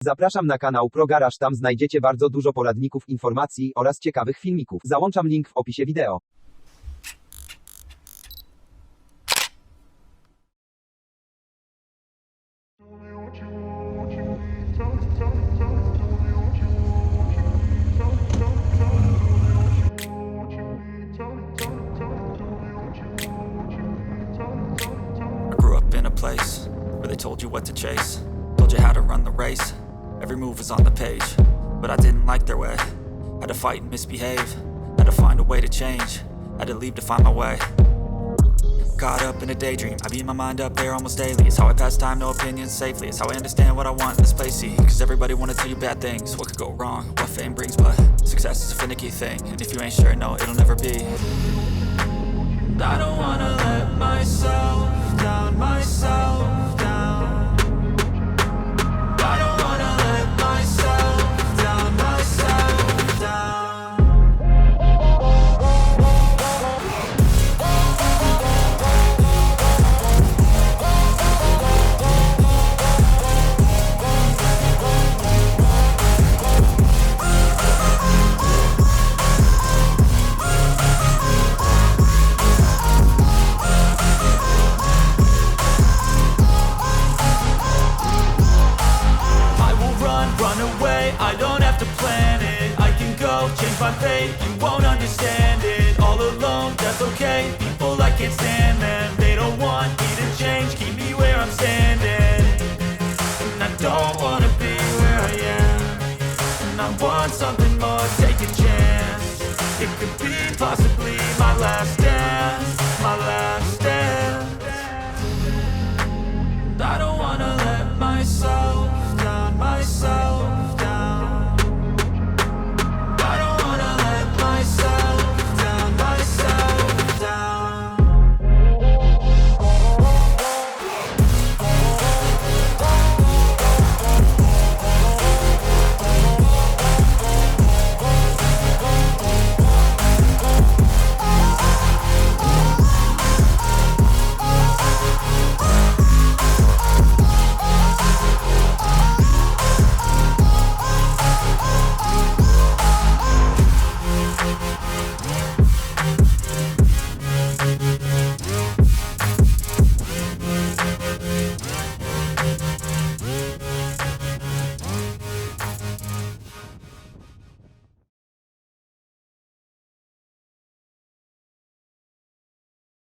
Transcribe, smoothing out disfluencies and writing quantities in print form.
Zapraszam na kanał Pro Garage, tam znajdziecie bardzo dużo poradników, informacji oraz ciekawych filmików. Załączam link w opisie wideo. Place where they told you what to chase, told you how to run the race. Every move was on the page, but I didn't like their way. Had to fight and misbehave, had to find a way to change, had to leave to find my way. Caught up in a daydream, I beat my mind up there almost daily. It's how I pass time, no opinions safely. It's how I understand what I want in this place, see. Cause everybody wanna tell you bad things, what could go wrong, what fame brings. But success is a finicky thing, and if you ain't sure, no, it'll never be. I don't wanna let myself down, myself down. I don't wanna let myself down, myself down. I don't have to plan it, I can go change my fate. You won't understand it, all alone, that's okay. People, I can't stand them, they don't want me to change. Keep me where I'm standing, and I don't wanna be where I am. And I want something more, take a chance. It could be possibly my last day.